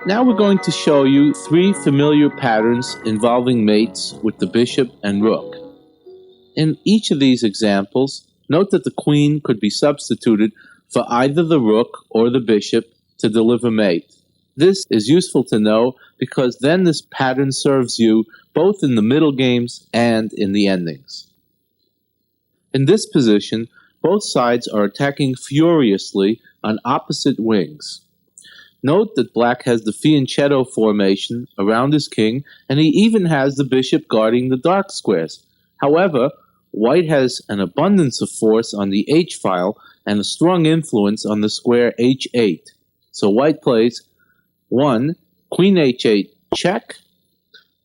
Now we're going to show you three familiar patterns involving mates with the bishop and rook. In each of these examples, note that the queen could be substituted for either the rook or the bishop to deliver mate. This is useful to know because then this pattern serves you both in the middle games and in the endings. In this position, both sides are attacking furiously on opposite wings. Note that black has the fianchetto formation around his king, and he even has the bishop guarding the dark squares. However, white has an abundance of force on the h-file and a strong influence on the square h8. So white plays 1. Queen h8 check.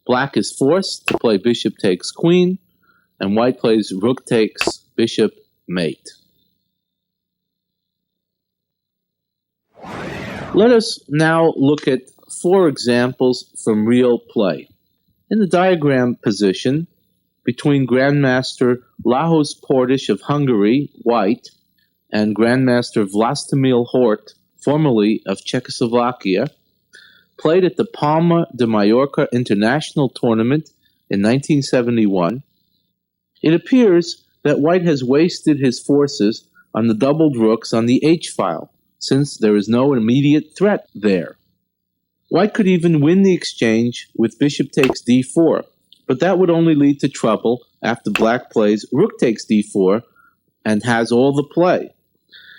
Black is forced to play bishop takes queen, and white plays rook takes bishop mate. Let us now look at four examples from real play. In the diagram position, between Grandmaster Lajos Portish of Hungary, white, and Grandmaster Vlastimil Hort, formerly of Czechoslovakia, played at the Palma de Mallorca International Tournament in 1971, it appears that white has wasted his forces on the doubled rooks on the h-file, since there is no immediate threat there. White could even win the exchange with bishop takes d4, but that would only lead to trouble after black plays rook takes d4 and has all the play.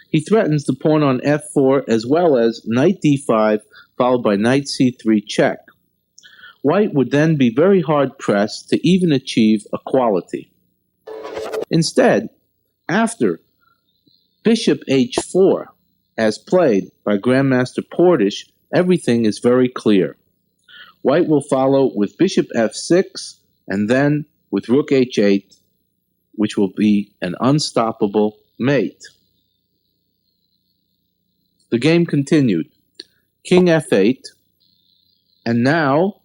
He threatens the pawn on f4 as well as knight d5 followed by knight c3 check. White would then be very hard pressed to even achieve equality. Instead, after bishop h4, as played by Grandmaster Portish, everything is very clear. White will follow with bishop f6 and then with rook h8, which will be an unstoppable mate. The game continued. King f8, and now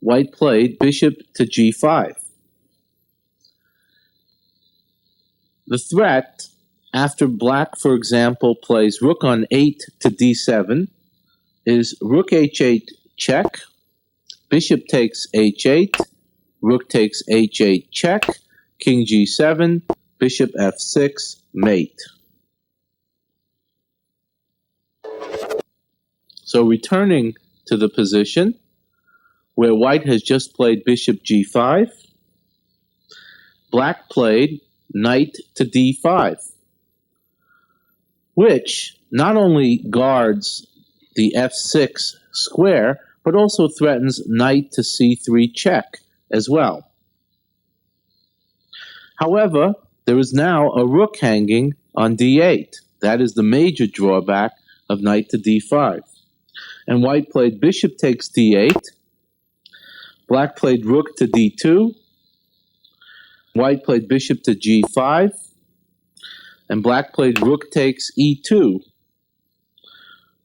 white played bishop to g5. The threat, after black, for example, plays rook on 8 to d7, is rook h8 check, bishop takes h8, rook takes h8 check, king g7, bishop f6, mate. So returning to the position where white has just played bishop g5, black played knight to d5, which not only guards the f6 square, but also threatens knight to c3 check as well. However, there is now a rook hanging on d8. That is the major drawback of knight to d5. And white played bishop takes d8, black played rook to d2, white played bishop to g5, and black played rook takes e2,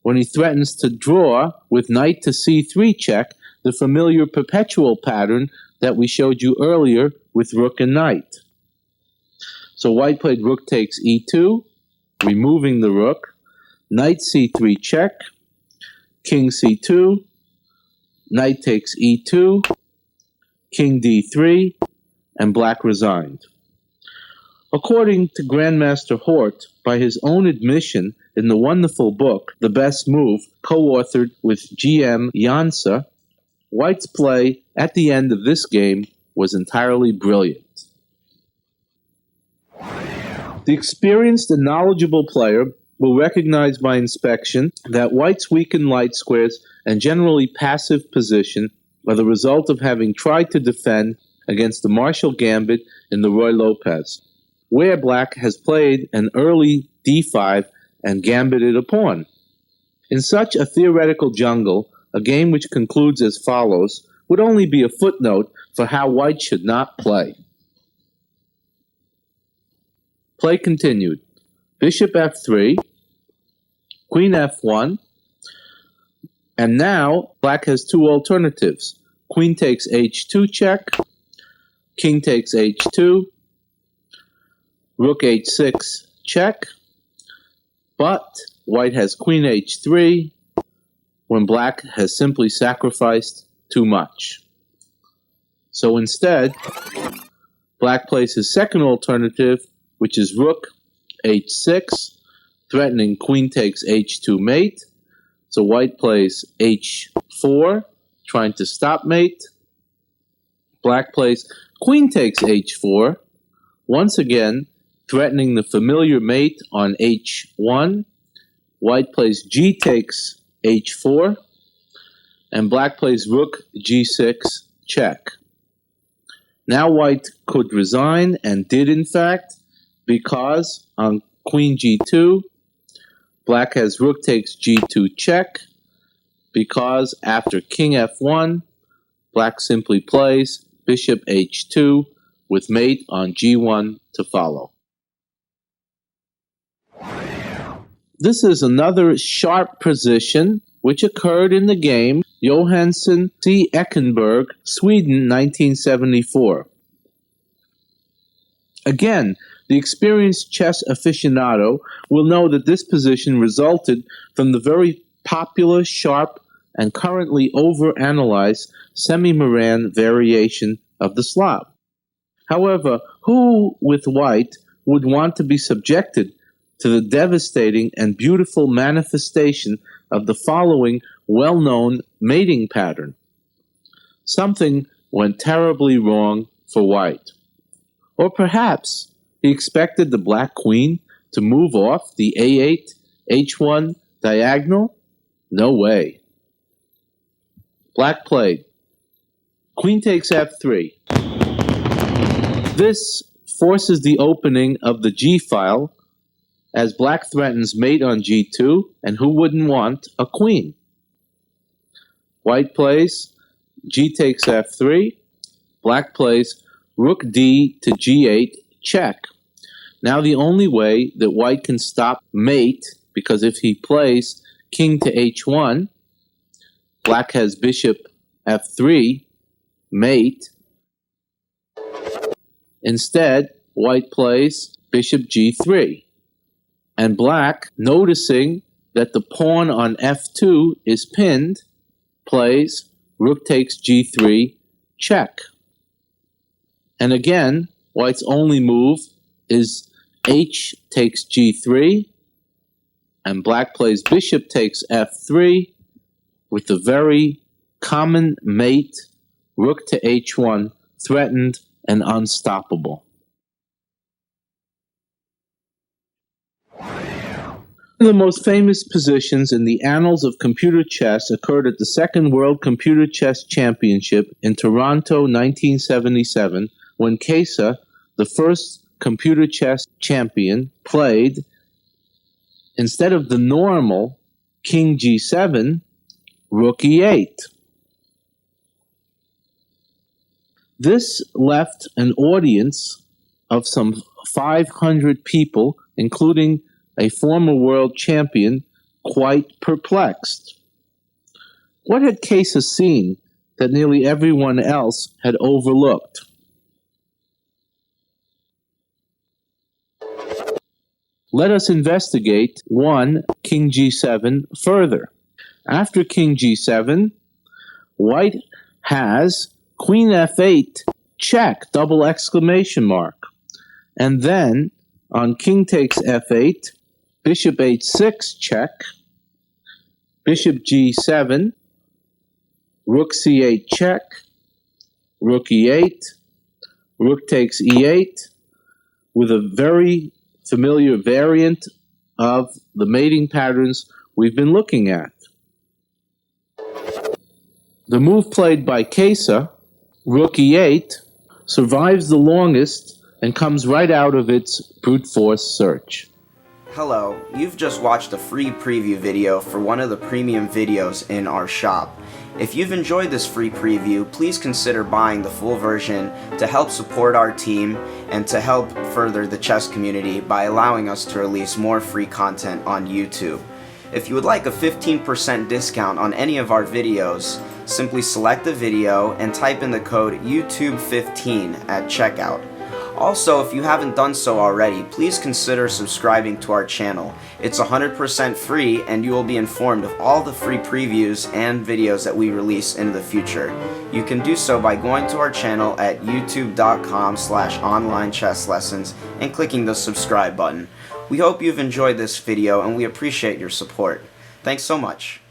when he threatens to draw with knight to c3 check, the familiar perpetual pattern that we showed you earlier with rook and knight. So white played rook takes e2, removing the rook, knight c3 check, king c2, knight takes e2, king d3, and black resigned. According to Grandmaster Hort, by his own admission in the wonderful book, The Best Move, co-authored with G.M. Jansa, white's play at the end of this game was entirely brilliant. The experienced and knowledgeable player will recognize by inspection that white's weakened light squares and generally passive position are the result of having tried to defend against the Marshall Gambit in the Roy Lopez, where black has played an early d5 and gambited a pawn. In such a theoretical jungle, a game which concludes as follows would only be a footnote for how white should not play. Play continued. Bishop f3, queen f1, and now black has two alternatives. Queen takes h2 check, king takes h2, rook h6 check, but white has queen h3, when black has simply sacrificed too much. So instead, black plays his second alternative, which is rook h6, threatening queen takes h2 mate. So white plays h4, trying to stop mate. Black plays queen takes h4, once again threatening the familiar mate on h1. White plays g takes h4, and black plays rook g6 check. Now white could resign, and did in fact, because on queen g2, black has rook takes g2 check, because after king f1, black simply plays bishop h2 with mate on g1 to follow. This is another sharp position which occurred in the game Johansson C. Eckenberg, Sweden, 1974. Again, the experienced chess aficionado will know that this position resulted from the very popular, sharp, and currently overanalyzed semi-Moran variation of the Slav. However, who with white would want to be subjected to the devastating and beautiful manifestation of the following well-known mating pattern? Something went terribly wrong for white. Or perhaps he expected the black queen to move off the a8, h1 diagonal? No way. Black played queen takes f3. This forces the opening of the g file, as black threatens mate on g2, and who wouldn't want a queen? White plays g takes f3. Black plays rook d to g8 check. Now the only way that white can stop mate, because if he plays king to h1, black has bishop f3, mate. Instead, white plays bishop g3. And black, noticing that the pawn on f2 is pinned, plays rook takes g3 check. And again, white's only move is h takes g3, and black plays bishop takes f3 with the very common mate rook to h1 threatened and unstoppable. One of the most famous positions in the annals of computer chess occurred at the Second World Computer Chess Championship in Toronto, 1977, when Kesa, the first computer chess champion, played, instead of the normal king g7, rook e8. This left an audience of some 500 people, including a former world champion, quite perplexed. What had Kesa seen that nearly everyone else had overlooked? Let us investigate king g7 further. After king g7, white has queen f8 check, double exclamation mark. And then on king takes f8, bishop h6 check, bishop g7, rook c8 check, rook e8, rook takes e8, with a very familiar variant of the mating patterns we've been looking at. The move played by Kesa, rook e8, survives the longest and comes right out of its brute force search. Hello, you've just watched a free preview video for one of the premium videos in our shop. If you've enjoyed this free preview, please consider buying the full version to help support our team and to help further the chess community by allowing us to release more free content on YouTube. If you would like a 15% discount on any of our videos, simply select the video and type in the code YouTube15 at checkout. Also, if you haven't done so already, please consider subscribing to our channel. It's 100% free, and you will be informed of all the free previews and videos that we release in the future. You can do so by going to our channel at youtube.com/onlinechesslessons and clicking the subscribe button. We hope you've enjoyed this video, and we appreciate your support. Thanks so much.